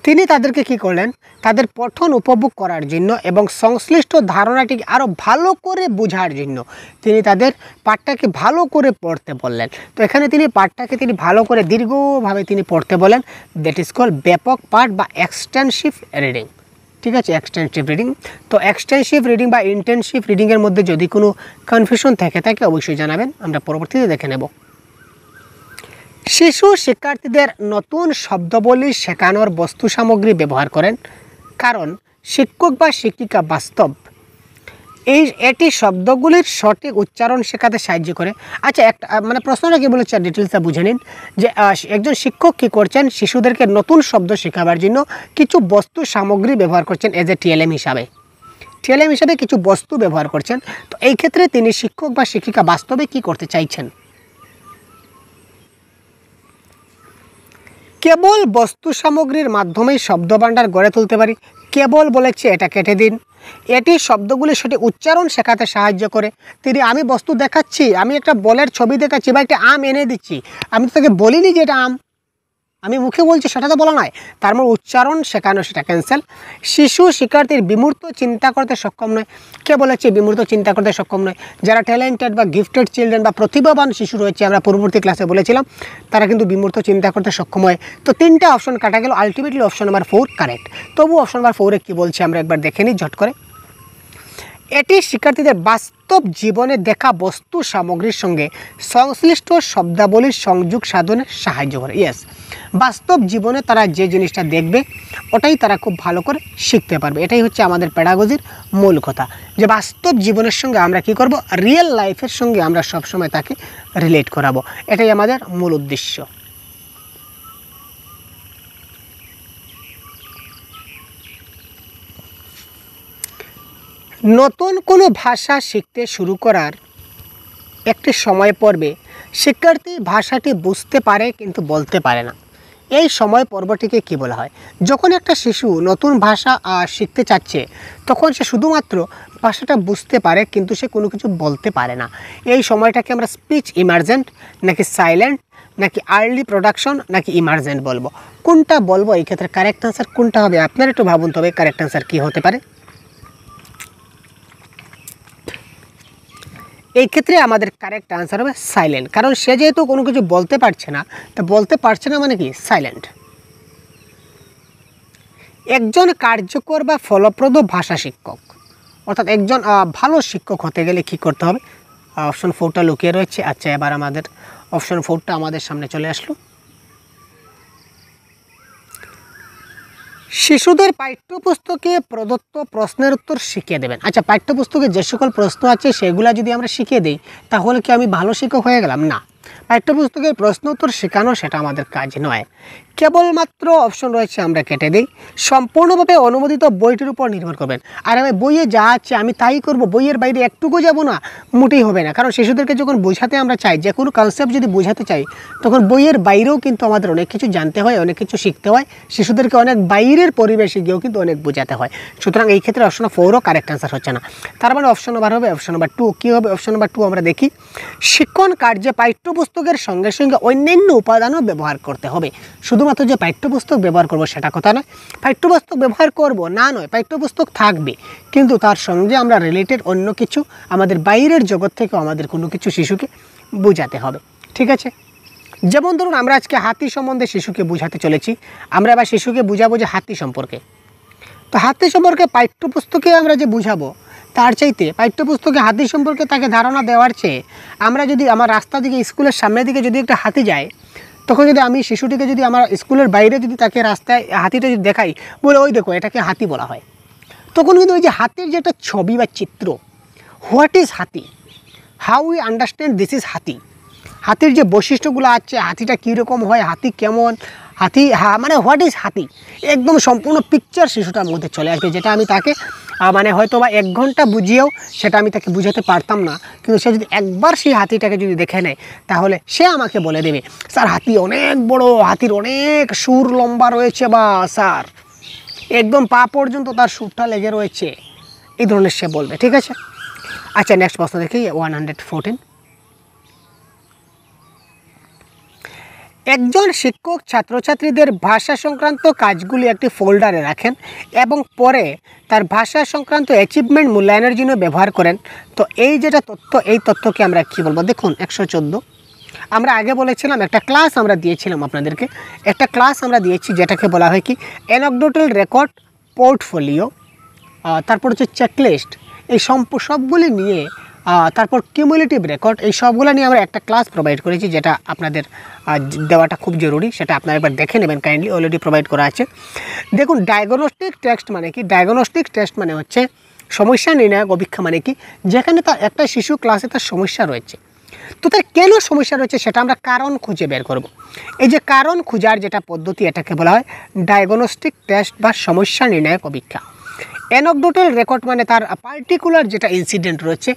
তিনি তাদেরকে কি করলেন? তাদের পঠন উপভোগ করার জন্য এবং সংশ্লিষ্ট ধারণাটিকে আরও ভালো করে বোঝার জন্য তিনি তাদের পাঠটাকে ভালো করে পড়তে বললেন। তো এখানে তিনি পাঠটাকে ভালো করে দীর্ঘভাবে তিনি পড়তে বলেন, দ্যাট ইজ কল্ড ব্যাপক পাঠ বা এক্সটেন্সিভ রিডিং। ঠিক আছে, এক্সটেন্সিভ রিডিং। তো এক্সটেন্সিভ রিডিং বা ইন্টেনসিভ রিডিংয়ের মধ্যে যদি কোনো কনফিউশন থেকে থাকে অবশ্যই জানাবেন, আমরা পরবর্তীতে দেখে নেব। শিশু শিক্ষার্থীদের নতুন শব্দাবলী শেখানোর বস্তু সামগ্রী ব্যবহার করেন, কারণ শিক্ষক বা শিক্ষিকা বাস্তব এটি শব্দগুলির সঠিক উচ্চারণ শেখাতে সাহায্য করে। আচ্ছা, একটা মানে প্রশ্নটা কী বলেছে ডিটেলসটা বুঝে নিন, যে একজন শিক্ষক কী করছেন, শিশুদেরকে নতুন শব্দ শেখাবার জন্য কিছু বস্তু সামগ্রী ব্যবহার করছেন এজ এ টিএলএম হিসাবে কিছু বস্তু ব্যবহার করছেন। তো এই ক্ষেত্রে তিনি শিক্ষক বা শিক্ষিকা বাস্তবে কী করতে চাইছেন? কেবল বস্তু সামগ্রীর মাধ্যমেই শব্দভাণ্ডার গড়ে তুলতে পারি, কেবল বলেছে এটা কেটে দিন। এটি শব্দগুলি সঠিক উচ্চারণ শেখাতে সাহায্য করে। আমি বস্তু দেখাচ্ছি, আমি একটা বলের ছবি দেখাচ্ছি বা একটা আম এনে দিচ্ছি, আমি তো তাকে বলিনি যে এটা আম, আমি মুখে বলছি, সেটা তো বলা নয়। তার মানে উচ্চারণ শেখানো, সেটা ক্যান্সেল। শিশু শিক্ষার্থীর বিমূর্ত চিন্তা করতে সক্ষম নয়। কে বলেছে বিমূর্ত চিন্তা করতে সক্ষম নয়? যারা ট্যালেন্টেড বা গিফটেড চিলড্রেন বা প্রতিভাবান শিশু রয়েছে, আমরা পূর্ববর্তী ক্লাসে বলেছিলাম, তারা কিন্তু বিমূর্ত চিন্তা করতে সক্ষম হয়। তো 3টা অপশন কাটা গেল, আলটিমেটলি অপশন নাম্বার 4 কারেক্ট। তবু অপশন নাম্বার 4-এ কী বলছে আমরা একবার দেখে নিই ঝট করে। এটি শিক্ষার্থীদের বাস্তব জীবনে দেখা বস্তু সামগ্রীর সঙ্গে সংশ্লিষ্ট শব্দাবলীর সংযোগ সাধনে সাহায্য করে। ইয়েস, বাস্তব জীবনে তারা যে জিনিসটা দেখবে ওটাই তারা খুব ভালো করে শিখতে পারবে। এটাই হচ্ছে আমাদের পেডাগজির মূল কথা, যে বাস্তব জীবনের সঙ্গে আমরা কি করব, রিয়েল লাইফের সঙ্গে আমরা সবসময় তাকে রিলেট করাবো। এটাই আমাদের মূল উদ্দেশ্য। নতুন কোনো ভাষা শিখতে শুরু করার একটি সময় পর্বে শিক্ষার্থী ভাষাটি বুঝতে পারে কিন্তু বলতে পারে না। এই সময় পর্বটিকে কী বলা হয়? যখন একটা শিশু নতুন ভাষা শিখতে চাচ্ছে, তখন সে শুধুমাত্র ভাষাটা বুঝতে পারে কিন্তু সে কোনো কিছু বলতে পারে না। এই সময়টাকে আমরা স্পিচ ইমার্জেন্ট, নাকি সাইলেন্ট, নাকি আর্লি প্রোডাকশন, নাকি ইমার্জেন্ট বলবো? কোনটা বলবো এই ক্ষেত্রে? কারেক্ট আনসার কোনটা হবে? আপনার একটু ভাবুন তবে কারেক্ট আনসার কী হতে পারে। এই ক্ষেত্রে আমাদের কারেক্ট আনসার হবে সাইলেন্ট, কারণ সে যেহেতু কোনো কিছু বলতে পারছে না, তা বলতে পারছে না মানে কি সাইলেন্ট। একজন কার্যকর বা ফলপ্রদ ভাষা শিক্ষক, অর্থাৎ একজন ভালো শিক্ষক হতে গেলে কি করতে হবে? অপশন 4টা লুকিয়ে রয়েছে। আচ্ছা, এবার আমাদের অপশন 4টা আমাদের সামনে চলে আসলো। শিশুদের পাঠ্যপুস্তকে প্রদত্ত প্রশ্নের উত্তর শিখিয়ে দেবেন। আচ্ছা, পাঠ্যপুস্তকে যে সকল প্রশ্ন আছে সেগুলো যদি আমরা শিখিয়ে দিই, তাহলে কি আমি ভালো শিক্ষক হয়ে গেলাম? না, পাঠ্যপুস্তকের প্রশ্ন উত্তর শেখানো সেটা আমাদের কাজ নয়। কেবলমাত্র অপশন রয়েছে আমরা কেটে দিই। সম্পূর্ণভাবে অনুমোদিত বইটির উপর নির্ভর করবেন। আর আমি বইয়ে যা আছে আমি তাই করব, বইয়ের বাইরে একটুকু যাব না, মোটেই হবে না। কারণ শিশুদেরকে যখন বোঝাতে আমরা চাই, যে কোনো কনসেপ্ট যদি বোঝাতে চাই, তখন বইয়ের বাইরেও কিন্তু আমাদের অনেক কিছু জানতে হয়, অনেক কিছু শিখতে হয়। শিশুদেরকে অনেক বাইরের পরিবেশে গিয়েও কিন্তু অনেক বোঝাতে হয়। সুতরাং এই ক্ষেত্রে অপশন 4ও কারেক্ট আনসার হচ্ছে না। তার মানে অপশন নাম্বার হবে অপশন নাম্বার 2। কী হবে অপশন নাম্বার 2? আমরা দেখি, শিক্ষণ কার্যে পাঠ্যপুস্তকের সঙ্গে সঙ্গে অন্যান্য উপাদানও ব্যবহার করতে হবে। শুধুমাত্র যে পাঠ্যপুস্তক ব্যবহার করব সেটা কথা নয়, পাঠ্যপুস্তক ব্যবহার করব না নয়, পাঠ্যপুস্তক থাকবে, কিন্তু তার সঙ্গে আমরা রিলেটেড অন্য কিছু, আমাদের বাইরের জগৎ থেকে আমাদের কোনো কিছু শিশুকে বোঝাতে হবে। ঠিক আছে? যেমন ধরুন, আমরা আজকে হাতি সম্বন্ধে শিশুকে বোঝাতে চলেছি, আমরা এবার শিশুকে বুঝাবো যে হাতি সম্পর্কে। তো হাতি সম্পর্কে পাঠ্যপুস্তকে আমরা যে বুঝাবো, তার চাইতে পাঠ্যপুস্তকে হাতি সম্পর্কে তাকে ধারণা দেওয়ার চেয়ে আমরা যদি আমার রাস্তা দিকে, স্কুলের সামনের দিকে যদি একটা হাতি যায়, তখন যদি আমি শিশুটিকে যদি আমার স্কুলের বাইরে যদি তাকে রাস্তায় হাতিটা যদি দেখাই, বলে ওই দেখো এটাকে হাতি বলা হয়, তখন কিন্তু ওই যে হাতির যে একটা ছবি বা চিত্র, হোয়াট ইজ হাতি, how we understand this is হাতি, হাতির যে বৈশিষ্ট্যগুলো আছে, হাতিটা কীরকম হয়, হাতি কেমন, হাতি মানে হোয়াট ইজ হাতি, একদম সম্পূর্ণ পিকচার শিশুটার মধ্যে চলে আসবে, যেটা আমি তাকে মানে হয়তো বা 1 ঘন্টা বুঝিয়েও সেটা আমি তাকে বুঝাতে পারতাম না। কিন্তু সে যদি একবার সেই হাতিটাকে যদি দেখে নেয়, তাহলে সে আমাকে বলে দেবে, স্যার হাতি অনেক বড়, হাতির অনেক সুর লম্বা রয়েছে, বা স্যার একদম পা পর্যন্ত তার সুরটা লেগে রয়েছে, এই ধরনের সে বলবে। ঠিক আছে? আচ্ছা, নেক্সট প্রশ্ন দেখি 114। একজন শিক্ষক ছাত্রছাত্রীদের ভাষা সংক্রান্ত কাজগুলি একটি ফোল্ডারে রাখেন এবং পরে তার ভাষা সংক্রান্ত অ্যাচিভমেন্ট মূল্যায়নের জন্য ব্যবহার করেন। তো এই যেটা তথ্য, এই তথ্যকে আমরা কী বলবো? দেখুন 114, আমরা আগে বলেছিলাম একটা ক্লাস আমরা দিয়েছিলাম আপনাদেরকে, একটা ক্লাস আমরা দিয়েছি যেটাকে বলা হয় কি অ্যানেকডোটাল রেকর্ড, পোর্টফোলিও, তারপর হচ্ছে চেকলিস্ট, এই সবগুলি নিয়ে, তারপর কিউমুলেটিভ রেকর্ড, এই সবগুলো নিয়ে আমরা একটা ক্লাস প্রোভাইড করেছি, যেটা আপনাদের দেওয়াটা খুব জরুরি, সেটা আপনারা একবার দেখে নেবেন কাইন্ডলি, অলরেডি প্রোভাইড করা আছে। দেখুন, ডায়াগনস্টিক টেস্ট মানে কি? ডায়াগনস্টিক টেস্ট মানে হচ্ছে সমস্যা নির্ণায়ক অভীক্ষা। মানে কি? যেখানে তার একটা শিশু ক্লাসে তার সমস্যা রয়েছে, তো তার কেন সমস্যা রয়েছে সেটা আমরা কারণ খুঁজে বের করব। এই যে কারণ খোঁজার যেটা পদ্ধতি, এটাকে বলা হয় ডায়াগনস্টিক টেস্ট বা সমস্যা নির্ণায়ক অভীক্ষা। অ্যানেকডোটাল রেকর্ড মানে তার পার্টিকুলার যেটা ইনসিডেন্ট রয়েছে,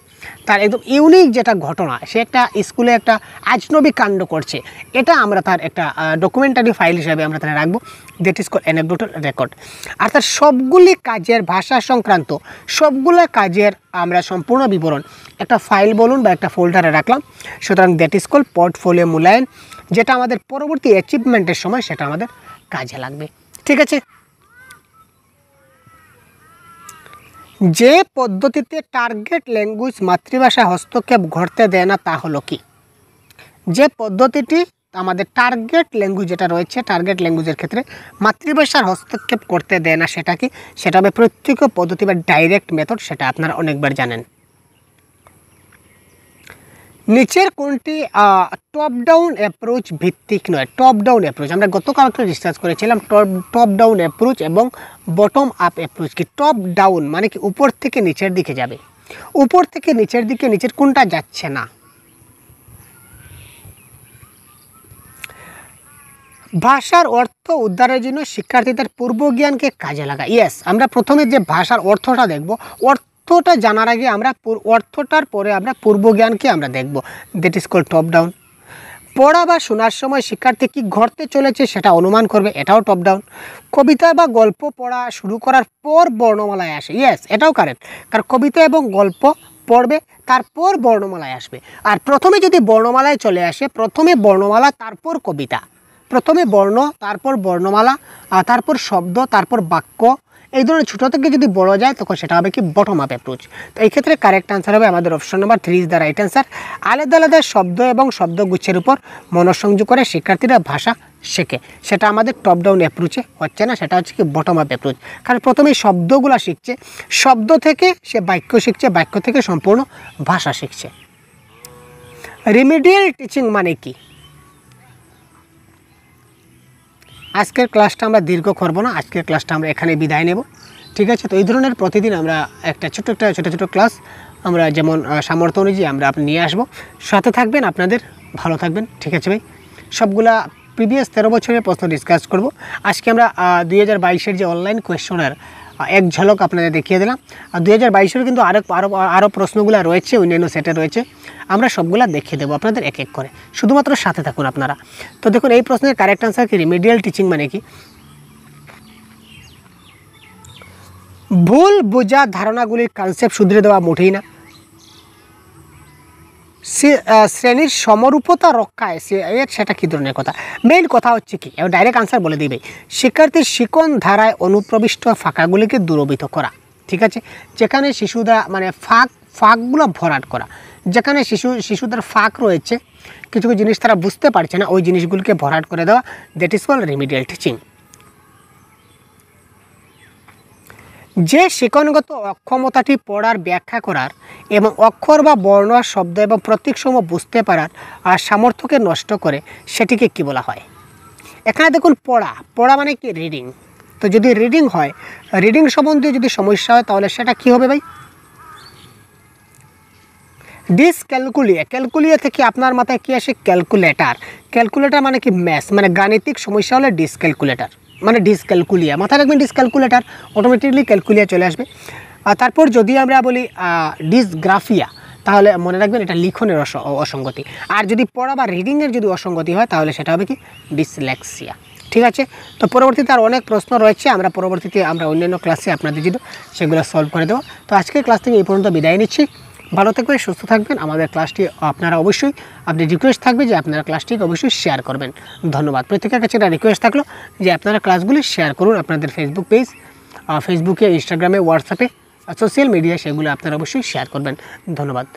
তার একদম ইউনিক যেটা ঘটনা, সে একটা স্কুলে একটা আজনবী কাণ্ড করছে, এটা আমরা তার একটা ডকুমেন্টারি ফাইল হিসাবে আমরা তারা রাখবো, that is call anecdotal record. আর তার সবগুলি কাজের ভাষা সংক্রান্ত সবগুলো কাজের আমরা সম্পূর্ণ বিবরণ একটা ফাইল বলুন বা একটা ফোল্ডারে রাখলাম, সুতরাং দ্যাট ইজ কল পোর্টফোলিও মূল্যায়ন, যেটা আমাদের পরবর্তী অ্যাচিভমেন্টের সময় সেটা আমাদের কাজে লাগবে। ঠিক আছে, যে পদ্ধতিতে টার্গেট ল্যাঙ্গুয়েজ মাতৃভাষা হস্তক্ষেপ ঘটতে দেয় না তা হলো কি? যে পদ্ধতিটি আমাদের টার্গেট ল্যাঙ্গুয়েজ যেটা রয়েছে, টার্গেট ল্যাঙ্গুয়েজের ক্ষেত্রে মাতৃভাষার হস্তক্ষেপ করতে দেয় না, সেটা কি? সেটা হবে প্রত্যক্ষ পদ্ধতি বা ডাইরেক্ট মেথড, সেটা আপনারা অনেকবার জানেন। নিচের কোনটি টপ ডাউন অ্যাপ্রোচ ভিত্তিক নয়? টপ ডাউন অ্যাপ্রোচ আমরা গতকালকে ডিসকাস করেছিলাম, টপ ডাউন অ্যাপ্রোচ এবং বটম আপ অ্যাপ্রোচ কি? টপ ডাউন মানে কি উপর থেকে নিচের দিকে যাবে, উপর থেকে নিচের দিকে, নিচের কোনটা যাচ্ছে না। ভাষার অর্থ উদ্ধারের জন্য শিক্ষার্থীদের পূর্ব জ্ঞানকে কাজে লাগায়। ইয়েস, আমরা প্রথমে যে ভাষার অর্থটা দেখব, অর্থটা জানার আগে আমরা অর্থটার পরে আমরা পূর্ব জ্ঞানকে আমরা দেখব, that is call top down. পড়া বা শোনার সময় শিক্ষার্থী কী ঘটতে চলেছে সেটা অনুমান করবে, এটাও টপ ডাউন। কবিতা বা গল্প পড়া শুরু করার পর বর্ণমালায় আসে, ইয়েস এটাও কারেক্ট, কারণ কবিতা এবং গল্প পড়বে তারপর বর্ণমালায় আসবে। আর প্রথমে যদি বর্ণমালায় চলে আসে, প্রথমে বর্ণমালা তারপর কবিতা, প্রথমে বর্ণ তারপর বর্ণমালা তারপর শব্দ তারপর বাক্য, এই ধরনের ছোটো থেকে যদি বড় যায় তখন সেটা হবে কি? Bottom up approach. তো এই ক্ষেত্রে কারেক্ট আনসার হবে আমাদের option number 3 is the right answer. আলাদা আলাদা শব্দ এবং শব্দগুচ্ছের উপর মনোসংযোগ করে শিক্ষার্থীরা ভাষা শেখে, সেটা আমাদের টপ ডাউন অ্যাপ্রোচে হচ্ছে না, সেটা হচ্ছে কি? Bottom up approach. কারণ প্রথমেই শব্দগুলো শিখছে, শব্দ থেকে সে বাক্য শিখছে, বাক্য থেকে সম্পূর্ণ ভাষা শিখছে। রিমিডিয়াল টিচিং মানে কি? আজকের ক্লাসটা আমরা দীর্ঘ করব না, আজকের ক্লাসটা আমরা এখানে বিদায় নেব। ঠিক আছে, তো এই ধরনের প্রতিদিন আমরা একটা ছোটো ক্লাস আমরা যেমন সামর্থ্য অনুযায়ী আমরা নিয়ে আসবো। সাথে থাকবেন, আপনাদের ভালো থাকবেন। ঠিক আছে ভাই, সবগুলা প্রিভিয়াস 13 বছরের প্রশ্ন ডিসকাস করব। আজকে আমরা 2022-এর যে অনলাইন কোয়েশ্চনের এক ঝলক আপনাদের দেখিয়ে দিলাম। আর 2022-এর কিন্তু আরও প্রশ্নগুলো রয়েছে, অন্যান্য সেটে রয়েছে, আমরা সবগুলা দেখিয়ে দেবো আপনাদের এক এক করে, শুধুমাত্র সাথে থাকুন আপনারা। তো দেখুন, এই প্রশ্নের কারেক্ট আনসার কি? রিমিডিয়াল টিচিং মানে কি? ভুল বোঝা ধারণাগুলির কনসেপ্ট শুধরে দেওয়া মোটেই না। শ্রেণীর সমরূপতা রক্ষায় সেটা কী ধরনের কথা? মেইন কথা হচ্ছে কি, এবার ডাইরেক্ট আনসার বলে দিবে, শিক্ষার্থীর শিকন ধারায় অনুপ্রবিষ্ট ফাঁকাগুলিকে দূরীভূত করা। ঠিক আছে, যেখানে শিশুরা মানে ফাঁকগুলো ভরাট করা, যেখানে শিশুদের ফাঁক রয়েছে, কিছু কিছু জিনিস তারা বুঝতে পারছে না, ওই জিনিসগুলিকে ভরাট করে দেওয়া, that is call remedial teaching. যে শিকনগত অক্ষমতাটি পড়ার, ব্যাখ্যা করার এবং অক্ষর বা বর্ণ, শব্দ এবং প্রতীকসমূহ বুঝতে পারার সামর্থ্যকে নষ্ট করে, সেটিকে কি বলা হয়? এখানে দেখুন, পড়া মানে কি? রিডিং। তো যদি রিডিং হয়, রিডিং সম্বন্ধে যদি সমস্যা হয় তাহলে সেটা কি হবে ভাই? ডিসক্যালকুলিয়া। ক্যালকুলিয়া থেকে আপনার মাথায় কি আসে? ক্যালকুলেটার। ক্যালকুলেটার মানে কি? ম্যাথ, মানে গাণিতিক সমস্যা হলে ডিসক্যালকুলেটার মানে ডিসক্যালকুলিয়া। মাথায় রাখবেন ডিসক্যালকুলেটার, অটোমেটিকলি ক্যালকুলিয়া চলে আসবে। আর তারপর যদি আমরা বলি ডিসগ্রাফিয়া, তাহলে মনে রাখবেন এটা লিখনের অসঙ্গতি। আর যদি পড়া বা রিডিংয়ের যদি অসঙ্গতি হয় তাহলে সেটা হবে কি? ডিসলেক্সিয়া। ঠিক আছে, তো পরবর্তীতে আর অনেক প্রশ্ন রয়েছে, আমরা পরবর্তীতে অন্যান্য ক্লাসে আপনাদের যদি সেগুলো সলভ করে দেবো। তো আজকের ক্লাস থেকে এই পর্যন্ত বিদায় নিচ্ছি। ভালো থাকবেন, সুস্থ থাকবেন। আমাদের ক্লাসটি আপনারা অবশ্যই, আপনি রিকোয়েস্ট থাকবে যে আপনারা ক্লাসটিকে অবশ্যই শেয়ার করবেন। ধন্যবাদ। প্রত্যেকের কাছে একটা রিকোয়েস্ট থাকলো যে আপনারা ক্লাসগুলি শেয়ার করুন আপনাদের ফেসবুক পেজ, ফেসবুকে, ইনস্টাগ্রামে, হোয়াটসঅ্যাপে, সোশ্যাল মিডিয়া, সেগুলো আপনারা অবশ্যই শেয়ার করবেন। ধন্যবাদ।